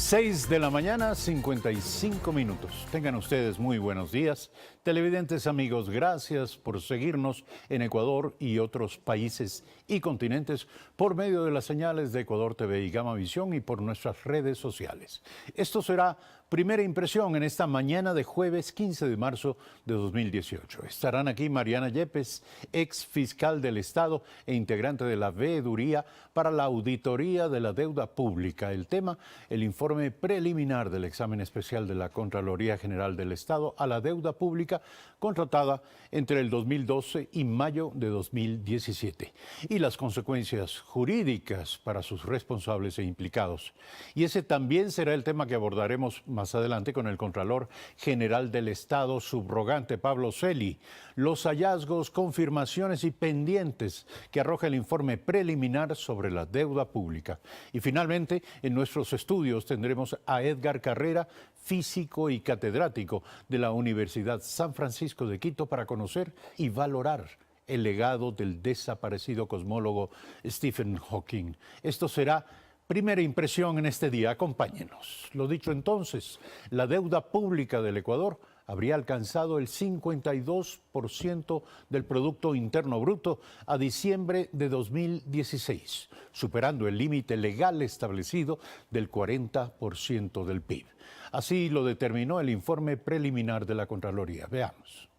6 de la mañana, 55 minutos. Tengan ustedes muy buenos días. Televidentes amigos, gracias por seguirnos en Ecuador y otros países y continentes por medio de las señales de Ecuador TV y Gama Visión y por nuestras redes sociales. Esto será Primera Impresión en esta mañana de jueves 15 de marzo de 2018. Estarán aquí Mariana Yepes, ex fiscal del Estado e integrante de la Veeduría para la Auditoría de la Deuda Pública. El tema, el informe preliminar del examen especial de la Contraloría General del Estado a la deuda pública contratada entre el 2012 y mayo de 2017 y las consecuencias jurídicas para sus responsables e implicados. Y ese también será el tema que abordaremos más adelante con el Contralor General del Estado subrogante Pablo Celi, los hallazgos, confirmaciones y pendientes que arroja el informe preliminar sobre la deuda pública. Y finalmente, en nuestros estudios tendremos a Edgar Carrera, físico y catedrático de la Universidad San Francisco de Quito, para conocer y valorar el legado del desaparecido cosmólogo Stephen Hawking. Esto será Primera Impresión en este día. Acompáñenos. Lo dicho entonces, la deuda pública del Ecuador habría alcanzado el 52% del Producto Interno Bruto a diciembre de 2016, superando el límite legal establecido del 40% del PIB. Así lo determinó el informe preliminar de la Contraloría. Veamos.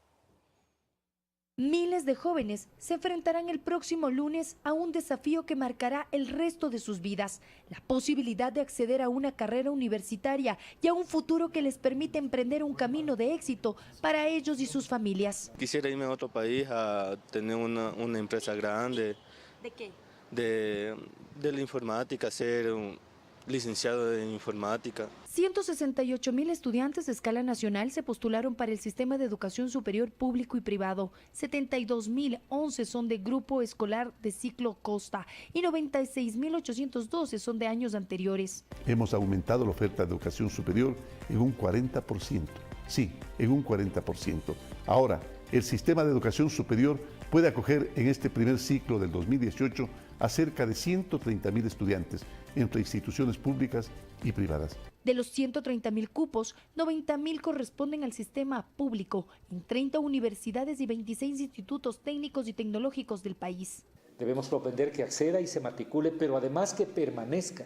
Miles de jóvenes se enfrentarán el próximo lunes a un desafío que marcará el resto de sus vidas: la posibilidad de acceder a una carrera universitaria y a un futuro que les permite emprender un camino de éxito para ellos y sus familias. Quisiera irme a otro país a tener una empresa grande. ¿De qué? De la informática, ser un licenciado en informática. 168,000 estudiantes de escala nacional se postularon para el sistema de educación superior público y privado. 72,011 son de grupo escolar de ciclo Costa y 96,812 son de años anteriores. Hemos aumentado la oferta de educación superior en un 40%. Sí, en un 40%. Ahora, el sistema de educación superior puede acoger en este primer ciclo del 2018 a cerca de 130,000 estudiantes entre instituciones públicas y privadas. De los 130,000 cupos, 90,000 corresponden al sistema público en 30 universidades y 26 institutos técnicos y tecnológicos del país. Debemos propender que acceda y se matricule, pero además que permanezca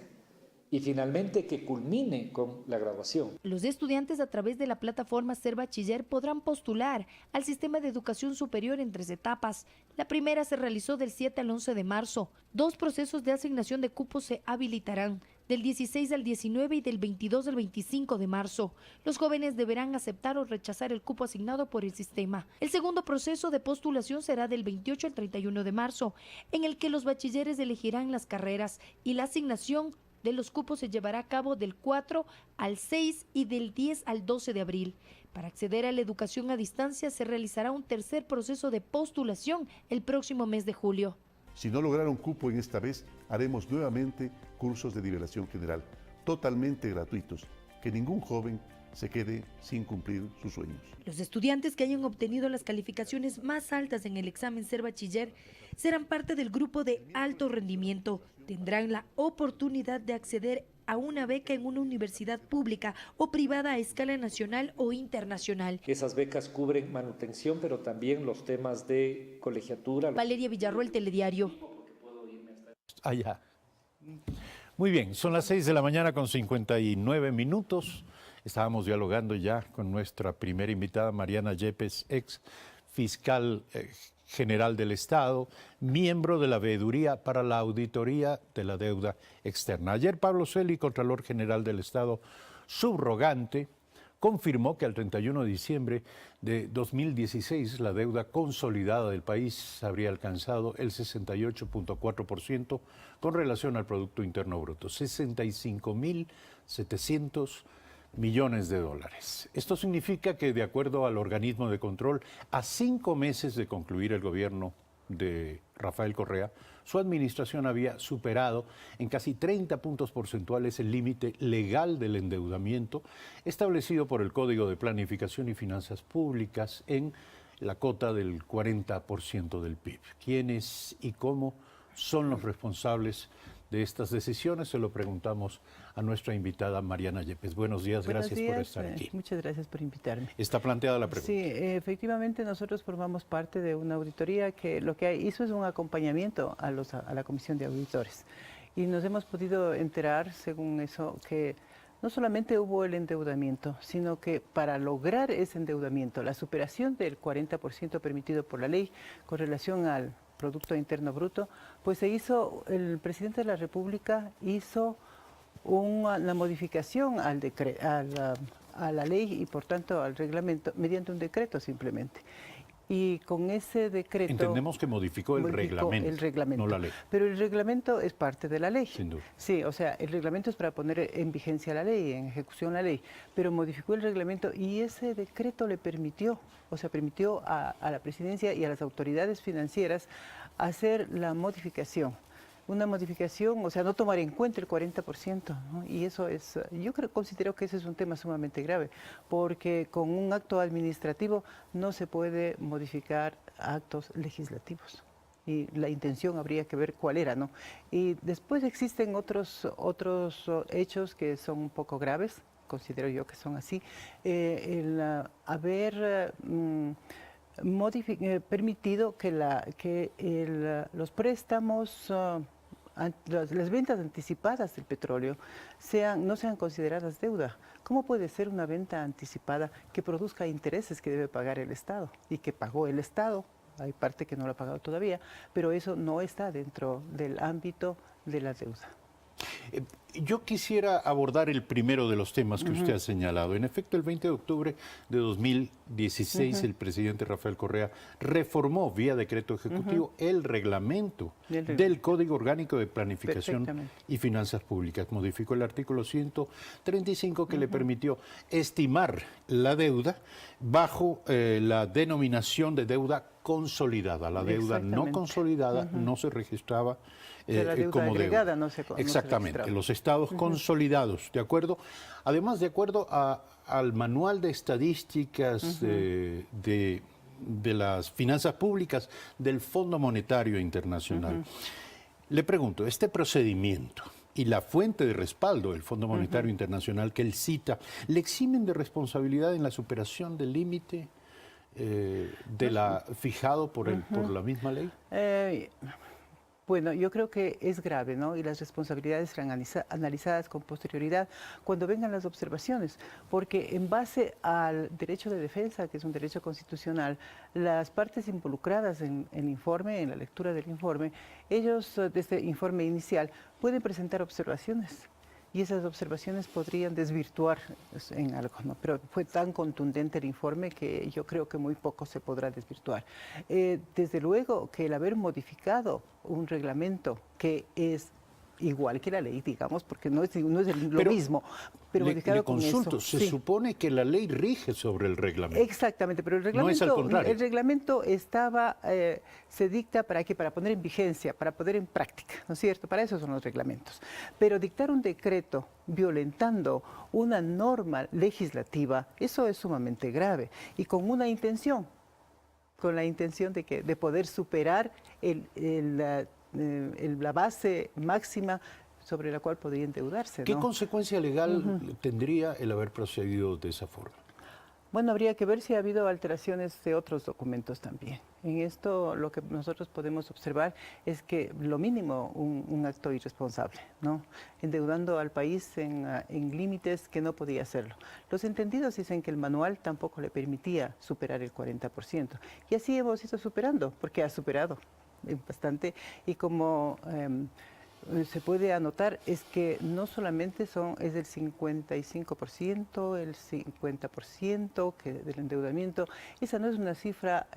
y finalmente que culmine con la graduación. Los estudiantes a través de la plataforma Ser Bachiller podrán postular al sistema de educación superior en 3 etapas. La primera se realizó del 7 al 11 de marzo. 2 procesos de asignación de cupos se habilitarán, del 16 al 19 y del 22 al 25 de marzo. Los jóvenes deberán aceptar o rechazar el cupo asignado por el sistema. El segundo proceso de postulación será del 28 al 31 de marzo, en el que los bachilleres elegirán las carreras y la asignación de los cupos se llevará a cabo del 4 al 6 y del 10 al 12 de abril. Para acceder a la educación a distancia se realizará un tercer proceso de postulación el próximo mes de julio. Si no lograron cupo en esta vez, haremos nuevamente cursos de nivelación general, totalmente gratuitos, que ningún joven se quede sin cumplir sus sueños. Los estudiantes que hayan obtenido las calificaciones más altas en el examen Ser Bachiller serán parte del grupo de alto rendimiento. Tendrán la oportunidad de acceder a una beca en una universidad pública o privada a escala nacional o internacional. Esas becas cubren manutención, pero también los temas de colegiatura. Valeria Villarroel, Telediario. Allá. Muy bien, son las 6 de la mañana con 59 minutos. Estábamos dialogando ya con nuestra primera invitada, Mariana Yepes, ex fiscal general del Estado, miembro de la Veeduría para la Auditoría de la Deuda Externa. Ayer Pablo Celi, Contralor General del Estado subrogante, confirmó que al 31 de diciembre de 2016 la deuda consolidada del país habría alcanzado el 68.4% con relación al Producto Interno Bruto, 65.700 millones de dólares. Esto significa que, de acuerdo al organismo de control, a 5 meses de concluir el gobierno de Rafael Correa, su administración había superado en casi 30 puntos porcentuales el límite legal del endeudamiento establecido por el Código de Planificación y Finanzas Públicas en la cota del 40% del PIB. ¿Quiénes y cómo son los responsables de estas decisiones? Se lo preguntamos a nuestra invitada Mariana Yepes. Buenos días, gracias por estar aquí. Muchas gracias por invitarme. Está planteada la pregunta. Sí, efectivamente nosotros formamos parte de una auditoría que lo que hizo es un acompañamiento a la Comisión de Auditores. Y nos hemos podido enterar, según eso, que no solamente hubo el endeudamiento, sino que para lograr ese endeudamiento, la superación del 40% permitido por la ley con relación al Producto Interno Bruto, pues el presidente de la República hizo una modificación a la ley y por tanto al reglamento mediante un decreto simplemente. Y con ese decreto... Entendemos que modificó el reglamento, no la ley. Pero el reglamento es parte de la ley. Sin duda. Sí, o sea, el reglamento es para poner en vigencia la ley, en ejecución la ley, pero modificó el reglamento y ese decreto le permitió, permitió a la presidencia y a las autoridades financieras hacer la modificación. Una modificación, o sea, no tomar en cuenta el 40%, ¿no? Y eso es, considero que ese es un tema sumamente grave, porque con un acto administrativo no se puede modificar actos legislativos. Y la intención habría que ver cuál era, ¿no? Y después existen otros hechos que son un poco graves, considero yo que son así, el haber... permitido que los préstamos, las ventas anticipadas del petróleo no sean consideradas deuda. ¿Cómo puede ser una venta anticipada que produzca intereses que debe pagar el Estado y que pagó el Estado? Hay parte que no lo ha pagado todavía, pero eso no está dentro del ámbito de la deuda. Yo quisiera abordar el primero de los temas que usted ha señalado. En efecto, el 20 de octubre de 2016, el presidente Rafael Correa reformó vía decreto ejecutivo el reglamento del Código Orgánico de Planificación y Finanzas Públicas. Modificó el artículo 135 que le permitió estimar la deuda bajo la denominación de deuda consolidada. La deuda no consolidada no se registraba como deuda. Exactamente, los estados consolidados, ¿de acuerdo? Además, de acuerdo al manual de estadísticas de las finanzas públicas del Fondo Monetario Internacional. Le pregunto, este procedimiento y la fuente de respaldo del Fondo Monetario Internacional que él cita, ¿le eximen de responsabilidad en la superación del límite fijado por la misma ley? Bueno, yo creo que es grave, ¿no? Y las responsabilidades serán analizadas con posterioridad cuando vengan las observaciones, porque en base al derecho de defensa, que es un derecho constitucional, las partes involucradas en el informe, en la lectura del informe, ellos, de este informe inicial, pueden presentar observaciones. Y esas observaciones podrían desvirtuar en algo, ¿no? Pero fue tan contundente el informe que yo creo que muy poco se podrá desvirtuar. Desde luego que el haber modificado un reglamento que es igual que la ley, digamos, porque no es lo mismo, pero modificado con eso. Se supone que la ley rige sobre el reglamento. Exactamente, pero el reglamento, no es al contrario. El reglamento se dicta para poner en vigencia, para poner en práctica, ¿no es cierto? Para eso son los reglamentos. Pero dictar un decreto violentando una norma legislativa, eso es sumamente grave y con una intención, de poder superar la base máxima sobre la cual podría endeudarse, ¿no? ¿Qué consecuencia legal tendría el haber procedido de esa forma? Bueno, habría que ver si ha habido alteraciones de otros documentos también. En esto lo que nosotros podemos observar es que lo mínimo un acto irresponsable, ¿no? Endeudando al país en límites que no podía hacerlo. Los entendidos dicen que el manual tampoco le permitía superar el 40%. Y así hemos ido superando, porque ha superado bastante. Y como se puede anotar es que no solamente es del 55%, el 50% del endeudamiento. Esa no es una cifra,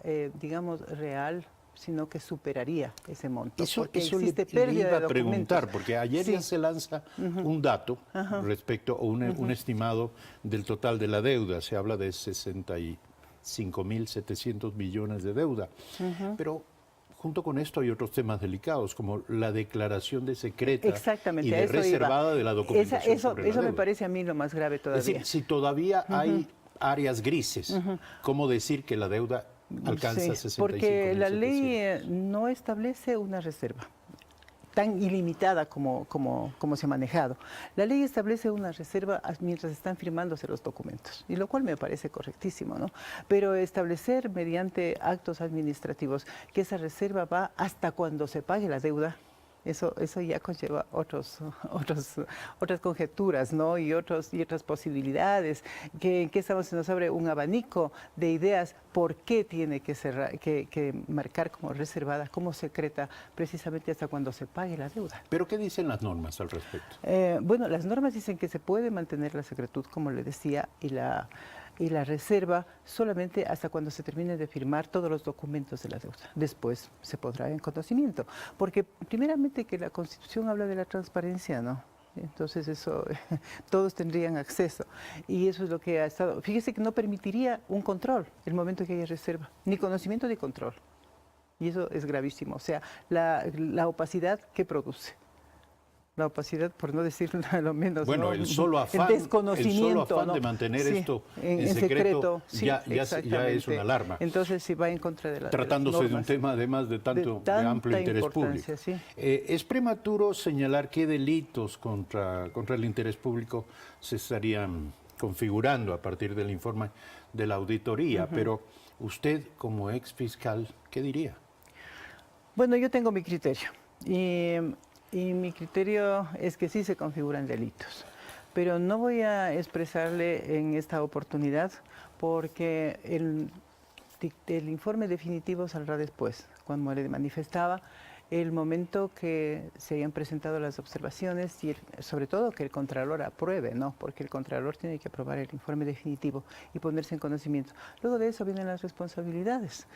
digamos, real, sino que superaría ese monto. Eso le iba a preguntar, porque ayer ya se lanza un dato respecto a un estimado del total de la deuda. Se habla de 65.700 millones de deuda. Pero junto con esto hay otros temas delicados, como la declaración de secreta y de reservada de la documentación sobre la Eso deuda. me parece a mí lo más grave todavía. Es decir, si todavía hay áreas grises, ¿cómo decir que la deuda alcanza 65.700? Porque la ley no establece una reserva. tan ilimitada como se ha manejado. La ley establece una reserva mientras están firmándose los documentos, y lo cual me parece correctísimo, ¿no? Pero establecer mediante actos administrativos que esa reserva va hasta cuando se pague la deuda, eso ya conlleva otras conjeturas, ¿no? y otras posibilidades, que se nos abre un abanico de ideas por qué tiene que marcar como reservada, como secreta, precisamente hasta cuando se pague la deuda. ¿Pero qué dicen las normas al respecto? Bueno, las normas dicen que se puede mantener la secretud, como le decía, y la reserva solamente hasta cuando se termine de firmar todos los documentos de la deuda. Después se podrá en conocimiento, porque primeramente que la Constitución habla de la transparencia, ¿no? Entonces eso, todos tendrían acceso, y eso es lo que ha estado. Fíjese que no permitiría un control el momento que haya reserva, ni conocimiento ni control, y eso es gravísimo. O sea, la opacidad que produce. La opacidad, por no decir lo menos, bueno, ¿no? el solo afán ¿no? de mantener sí, esto en secreto, sí, ya es una alarma. Entonces, sí va en contra de tratándose de un tema además de amplio interés público. Sí. ¿Es prematuro señalar qué delitos contra el interés público se estarían configurando a partir del informe de la auditoría? Pero usted, como ex fiscal, ¿qué diría? Bueno, yo tengo mi criterio, y mi criterio es que sí se configuran delitos, pero no voy a expresarle en esta oportunidad porque el informe definitivo saldrá después, cuando le manifestaba el momento que se hayan presentado las observaciones y sobre todo que el Contralor apruebe, ¿no? Porque el Contralor tiene que aprobar el informe definitivo y ponerse en conocimiento. Luego de eso vienen las responsabilidades.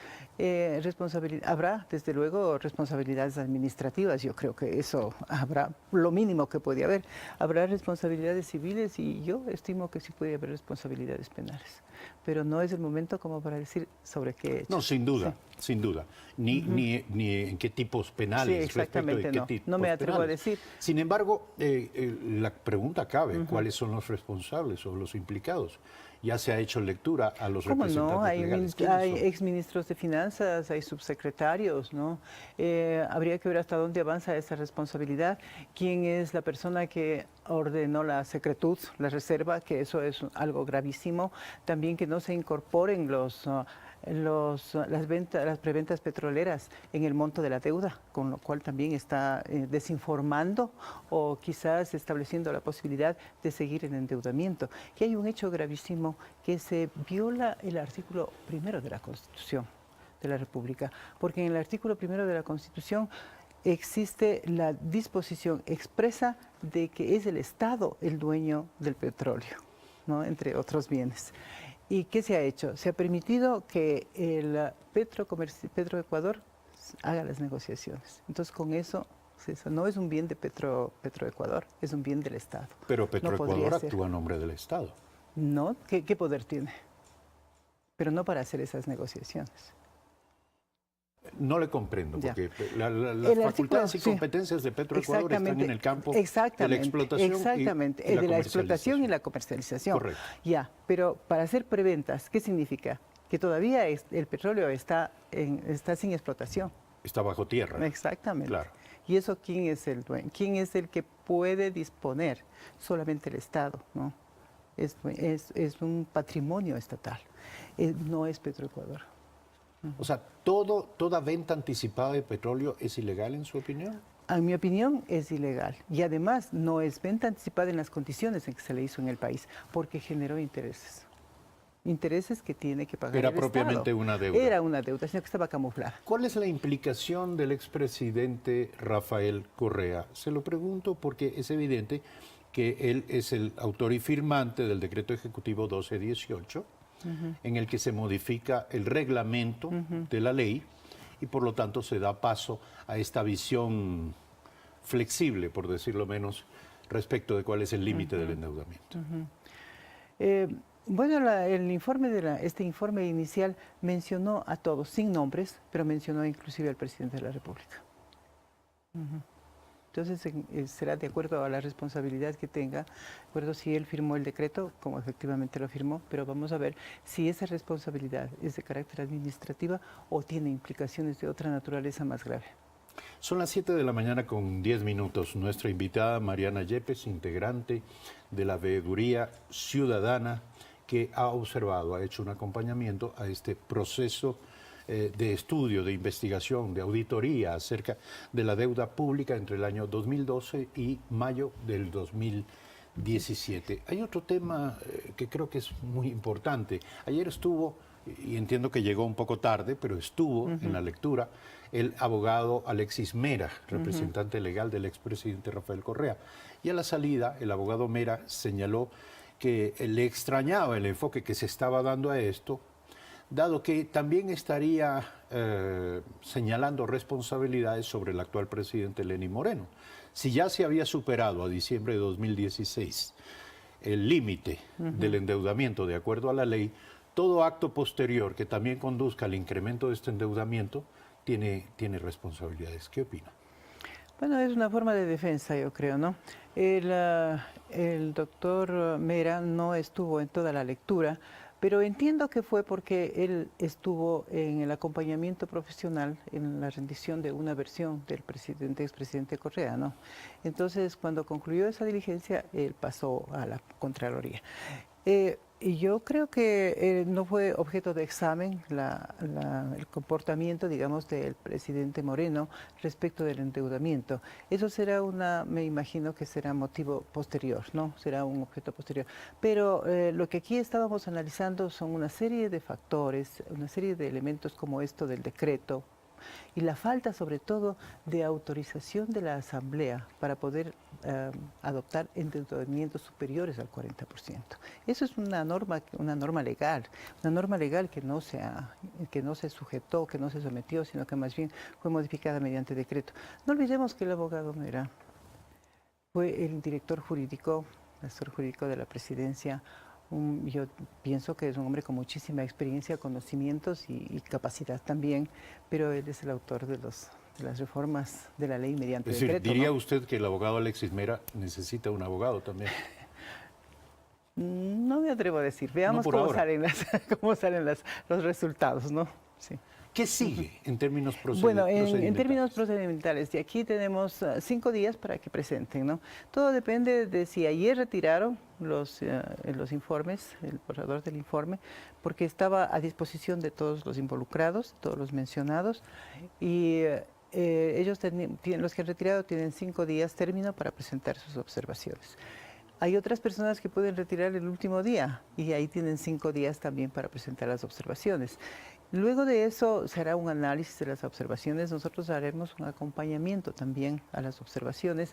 Habrá, desde luego, responsabilidades administrativas. Yo creo que eso habrá, lo mínimo que puede haber. Habrá responsabilidades civiles y yo estimo que sí puede haber responsabilidades penales. Pero no es el momento como para decir sobre qué he hecho. No, sin duda, sí. Sin duda. Ni en qué tipos penales. Sí, exactamente, no me atrevo a decir. Sin embargo, la pregunta cabe, ¿cuáles son los responsables o los implicados? Ya se ha hecho lectura a los representantes legales. Hay exministros de finanzas, hay subsecretarios, ¿no? Habría que ver hasta dónde avanza esa responsabilidad, quién es la persona que ordenó la secretud, la reserva, que eso es algo gravísimo. También que no se incorporen las preventas petroleras en el monto de la deuda, con lo cual también está desinformando o quizás estableciendo la posibilidad de seguir en endeudamiento. Que hay un hecho gravísimo, que se viola el artículo 1 de la Constitución de la República, porque en el artículo 1 de la Constitución existe la disposición expresa de que es el Estado el dueño del petróleo, ¿no? Entre otros bienes. ¿Y qué se ha hecho? Se ha permitido que el Petroecuador haga las negociaciones. Entonces, con eso no es un bien de Petroecuador, es un bien del Estado. Pero Petroecuador actúa a nombre del Estado. No, ¿qué poder tiene? Pero no para hacer esas negociaciones. No le comprendo, porque las facultades y competencias de Petroecuador están en el campo de la explotación de la explotación y la comercialización. Correcto. Ya, pero para hacer preventas, ¿qué significa? Que todavía el petróleo está sin explotación. Está bajo tierra. Exactamente. Claro. ¿Y eso quién es el dueño? ¿Quién es el que puede disponer? Solamente el Estado, ¿no? Es un patrimonio estatal, no es Petroecuador. O sea, ¿toda venta anticipada de petróleo es ilegal en su opinión? En mi opinión es ilegal y además no es venta anticipada en las condiciones en que se le hizo en el país, porque generó intereses. Intereses que tiene que pagar el Estado. Era propiamente una deuda. Era una deuda, sino que estaba camuflada. ¿Cuál es la implicación del expresidente Rafael Correa? Se lo pregunto porque es evidente que él es el autor y firmante del decreto ejecutivo 1218, en el que se modifica el reglamento de la ley y por lo tanto se da paso a esta visión flexible, por decirlo menos, respecto de cuál es el límite del endeudamiento. Bueno, este informe inicial mencionó a todos, sin nombres, pero mencionó inclusive al presidente de la República. Entonces será de acuerdo a la responsabilidad que tenga, de acuerdo si él firmó el decreto, como efectivamente lo firmó, pero vamos a ver si esa responsabilidad es de carácter administrativa o tiene implicaciones de otra naturaleza más grave. Son las 7 de la mañana con 10 minutos. Nuestra invitada Mariana Yepes, integrante de la Veeduría Ciudadana, que ha observado, ha hecho un acompañamiento a este proceso de estudio, de investigación, de auditoría acerca de la deuda pública entre el año 2012 y mayo del 2017. Hay otro tema que creo que es muy importante. Ayer estuvo, y entiendo que llegó un poco tarde, pero estuvo en la lectura, el abogado Alexis Mera, representante legal del expresidente Rafael Correa. Y a la salida, el abogado Mera señaló que le extrañaba el enfoque que se estaba dando a esto, dado que también estaría señalando responsabilidades sobre el actual presidente Lenín Moreno. Si ya se había superado a diciembre de 2016 el límite del endeudamiento de acuerdo a la ley, todo acto posterior que también conduzca al incremento de este endeudamiento tiene responsabilidades. ¿Qué opina? Bueno, es una forma de defensa, yo creo, ¿no? El doctor Mera no estuvo en toda la lectura, pero entiendo que fue porque él estuvo en el acompañamiento profesional en la rendición de una versión del expresidente Correa, ¿no? Entonces, cuando concluyó esa diligencia, él pasó a la Contraloría. Y yo creo que no fue objeto de examen el comportamiento, digamos, del presidente Moreno respecto del endeudamiento. Eso será me imagino que será motivo posterior, ¿no? Será un objeto posterior. Pero lo que aquí estábamos analizando son una serie de factores, una serie de elementos como esto del decreto, y la falta sobre todo de autorización de la Asamblea para poder adoptar endeudamientos superiores al 40%. Eso es una norma legal que no se sujetó, que no se sometió, sino que más bien fue modificada mediante decreto. No olvidemos que el abogado Mera fue el director jurídico, asesor jurídico de la presidencia. Yo pienso que es un hombre con muchísima experiencia, conocimientos y capacidad también, pero él es el autor de las reformas de la ley mediante decreto. Es decir, ¿diría ¿no? usted que el abogado Alexis Mera necesita un abogado también? No me atrevo a decir. Veamos No cómo salen los resultados, ¿no? Sí. ¿Qué sigue en términos Bueno, procedimentales? en términos procedimentales, de aquí tenemos 5 días para que presenten, ¿no? Todo depende de si ayer retiraron los informes, el borrador del informe, porque estaba a disposición de todos los involucrados, todos los mencionados, y los que han retirado tienen 5 días término para presentar sus observaciones. Hay otras personas que pueden retirar el último día y ahí tienen 5 días también para presentar las observaciones. Luego de eso se hará un análisis de las observaciones, nosotros haremos un acompañamiento también a las observaciones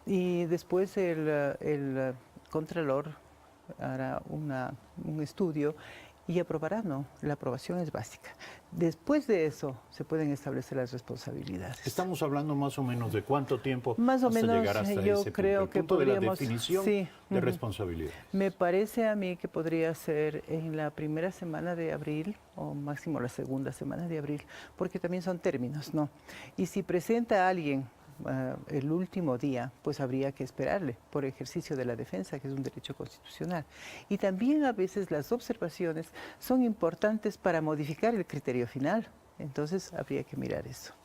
y después el Contralor hará un estudio y aprobará, ¿no? La aprobación es básica. Después de eso se pueden establecer las responsabilidades. Estamos hablando más o menos de cuánto tiempo más o hasta menos, llegar hasta yo ese creo punto, que el punto de la podríamos, definición sí, de responsabilidades. Me parece a mí que podría ser en la primera semana de abril o máximo la segunda semana de abril, porque también son términos, ¿no? Y si presenta a alguien el último día, pues habría que esperarle por ejercicio de la defensa, que es un derecho constitucional. Y también a veces las observaciones son importantes para modificar el criterio final, entonces habría que mirar eso.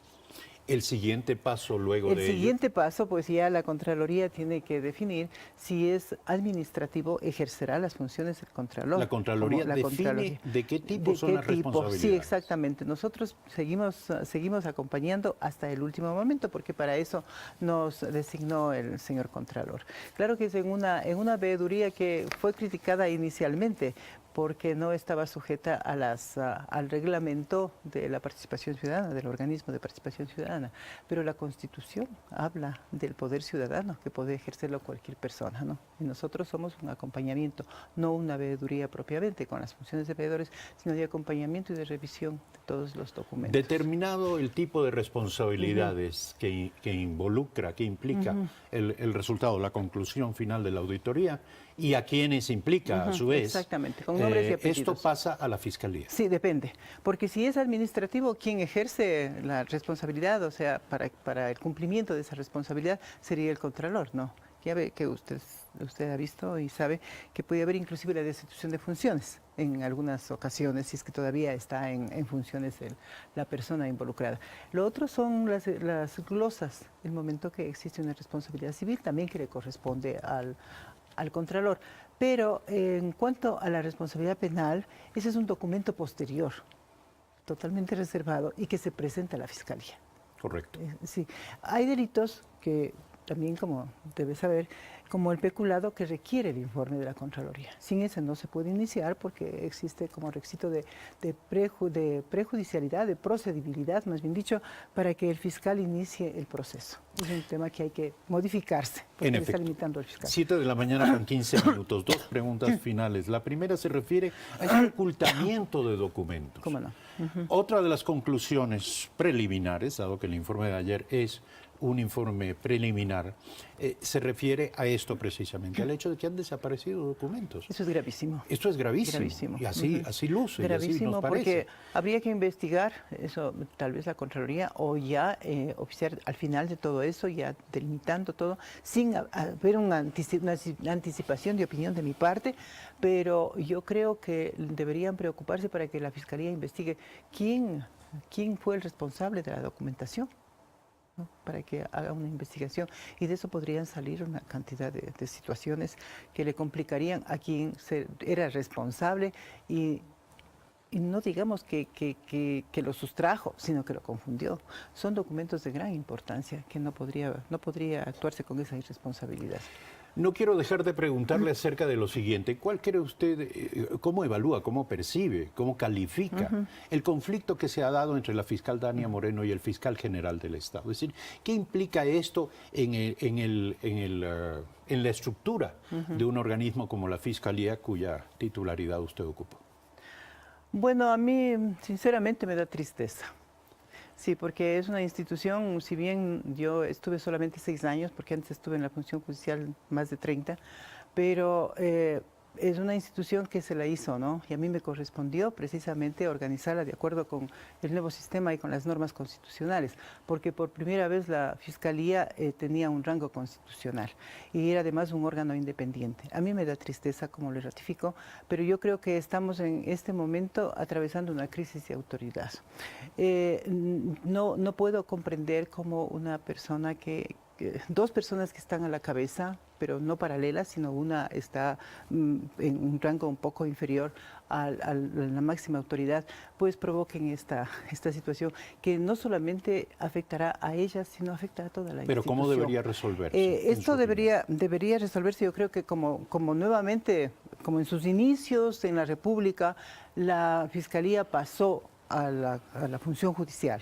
El siguiente paso luego de ello. El siguiente paso, pues ya la Contraloría tiene que definir si es administrativo, ejercerá las funciones del Contralor. La Contraloría define de qué tipo son las responsabilidades. Sí, exactamente. Nosotros seguimos acompañando hasta el último momento, porque para eso nos designó el señor Contralor. Claro que es en una veeduría que fue criticada inicialmente, porque no estaba sujeta al reglamento de la participación ciudadana, del organismo de participación ciudadana. Pero la Constitución habla del poder ciudadano, que puede ejercerlo cualquier persona, ¿no? Y nosotros somos un acompañamiento, no una veeduría propiamente, con las funciones de veedores, sino de acompañamiento y de revisión de todos los documentos. Determinado el tipo de responsabilidades que involucra, que implica el resultado, la conclusión final de la auditoría, y a quienes implica a su vez. Exactamente, con nombres y apellidos. Esto pasa a la Fiscalía. Sí, depende, porque si es administrativo, quien ejerce la responsabilidad, o sea, para el cumplimiento de esa responsabilidad, sería el Contralor, ¿no? Ya ve que usted ha visto y sabe que puede haber inclusive la destitución de funciones en algunas ocasiones, si es que todavía está en funciones la persona involucrada. Lo otro son las glosas, el momento que existe una responsabilidad civil también que le corresponde al Contralor. Pero en cuanto a la responsabilidad penal, ese es un documento posterior, totalmente reservado y que se presenta a la Fiscalía. Correcto. Sí, hay delitos que también, como debe saber, como el peculado que requiere el informe de la Contraloría. Sin ese no se puede iniciar porque existe como requisito de prejudicialidad, de procedibilidad, más bien dicho, para que el fiscal inicie el proceso. Es un tema que hay que modificarse, porque En le está efecto. limitando al fiscal. 7 de la mañana con 15 minutos. Dos preguntas finales. La primera se refiere al ocultamiento de documentos. ¿Cómo no? Otra de las conclusiones preliminares, dado que el informe de ayer es un informe preliminar, se refiere a esto precisamente, al hecho de que han desaparecido documentos. Eso es gravísimo. Esto es gravísimo. Gravísimo. Y así luce, y así Gravísimo, nos parece. porque habría que investigar eso, tal vez la Contraloría, o ya oficiar al final de todo eso, ya delimitando todo, sin haber una anticipación de opinión de mi parte, pero yo creo que deberían preocuparse para que la Fiscalía investigue quién fue el responsable de la documentación, ¿no? Para que haga una investigación, y de eso podrían salir una cantidad de situaciones que le complicarían a quien era responsable y no digamos que lo sustrajo, sino que lo confundió. Son documentos de gran importancia que no podría actuarse con esa irresponsabilidad. No quiero dejar de preguntarle acerca de lo siguiente. ¿Cuál cree usted, cómo evalúa, cómo percibe, cómo califica el conflicto que se ha dado entre la fiscal Dania Moreno y el fiscal general del Estado? Es decir, ¿qué implica esto en la estructura de un organismo como la Fiscalía, cuya titularidad usted ocupa? Bueno, a mí sinceramente me da tristeza. Sí, porque es una institución, si bien yo estuve solamente 6 años, porque antes estuve en la función judicial más de 30, pero es una institución que se la hizo, ¿no? Y a mí me correspondió precisamente organizarla de acuerdo con el nuevo sistema y con las normas constitucionales, porque por primera vez la Fiscalía tenía un rango constitucional y era además un órgano independiente. A mí me da tristeza, como le ratifico, pero yo creo que estamos en este momento atravesando una crisis de autoridad. No puedo comprender cómo una persona dos personas que están a la cabeza, pero no paralelas, sino una está en un rango un poco inferior a la máxima autoridad, pues provoquen esta situación que no solamente afectará a ellas, sino afectará a toda la institución. Pero ¿cómo debería resolverse? Esto debería resolverse, yo creo que como nuevamente, como en sus inicios en la República, la Fiscalía pasó a la función judicial,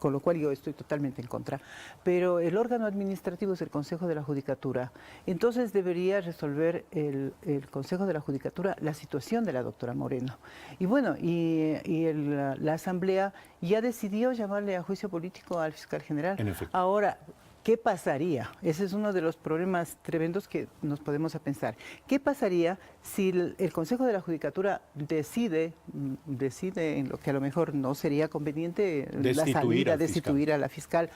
con lo cual yo estoy totalmente en contra, pero el órgano administrativo es el Consejo de la Judicatura. Entonces debería resolver el Consejo de la Judicatura la situación de la doctora Moreno. Y bueno, la Asamblea ya decidió llamarle a juicio político al fiscal general. En efecto. Ahora, ¿qué pasaría? Ese es uno de los problemas tremendos que nos podemos pensar. ¿Qué pasaría si el Consejo de la Judicatura decide en lo que a lo mejor no sería conveniente destituir a la fiscal?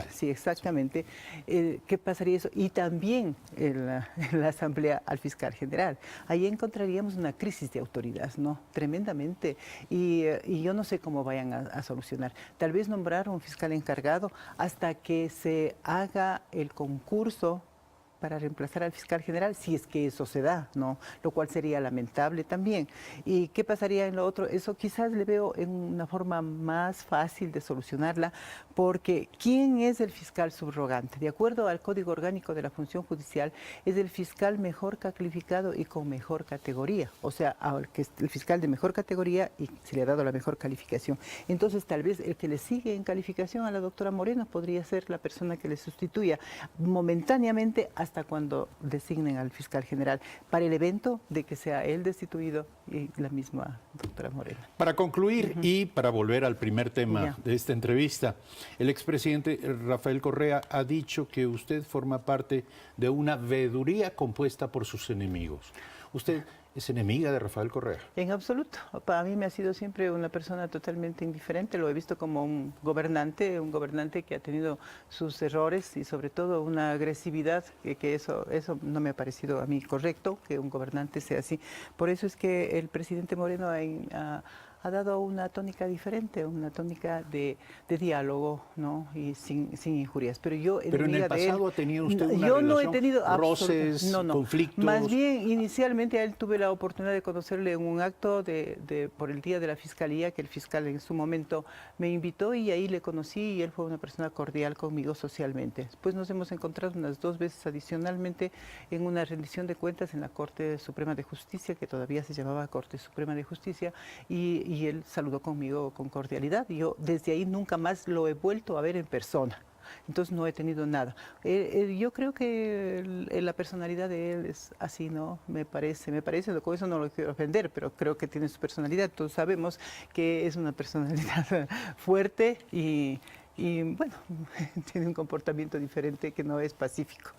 Sí, exactamente. ¿Qué pasaría eso? Y también en la Asamblea al fiscal general. Ahí encontraríamos una crisis de autoridad, ¿no? Tremendamente. Y yo no sé cómo vayan a solucionar. Tal vez nombrar un fiscal encargado hasta que se haga el concurso para reemplazar al fiscal general, si es que eso se da, ¿no? Lo cual sería lamentable también. ¿Y qué pasaría en lo otro? Eso quizás le veo en una forma más fácil de solucionarla, porque ¿quién es el fiscal subrogante? De acuerdo al Código Orgánico de la Función Judicial, es el fiscal mejor calificado y con mejor categoría, o sea, el fiscal de mejor categoría y se le ha dado la mejor calificación. Entonces, tal vez el que le sigue en calificación a la doctora Moreno podría ser la persona que le sustituya momentáneamente hasta cuando designen al fiscal general, para el evento de que sea él destituido y la misma doctora Moreno. Para concluir y para volver al primer tema de esta entrevista, el expresidente Rafael Correa ha dicho que usted forma parte de una veeduría compuesta por sus enemigos. ¿Usted es enemiga de Rafael Correa? En absoluto. Para mí me ha sido siempre una persona totalmente indiferente. Lo he visto como un gobernante que ha tenido sus errores y sobre todo una agresividad, que eso no me ha parecido a mí correcto, que un gobernante sea así. Por eso es que el presidente Moreno ha dado una tónica diferente, una tónica de diálogo, ¿no? Y sin injurias. Pero yo en el pasado ha tenido usted una yo relación, no he tenido roces, conflictos. Más bien, inicialmente a él tuve la oportunidad de conocerle en un acto por el Día de la Fiscalía, que el fiscal en su momento me invitó y ahí le conocí y él fue una persona cordial conmigo socialmente. Después nos hemos encontrado unas 2 veces adicionalmente en una rendición de cuentas en la Corte Suprema de Justicia, que todavía se llamaba Corte Suprema de Justicia, y él saludó conmigo con cordialidad. Yo desde ahí nunca más lo he vuelto a ver en persona. Entonces no he tenido nada. Yo creo que la personalidad de él es así, ¿no? Me parece, con eso no lo quiero ofender, pero creo que tiene su personalidad. Todos sabemos que es una personalidad fuerte y bueno, tiene un comportamiento diferente que no es pacífico.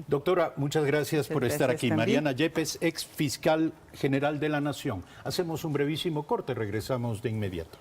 Doctora, muchas gracias por estar aquí. También. Mariana Yepes, ex fiscal general de la Nación. Hacemos un brevísimo corte, regresamos de inmediato.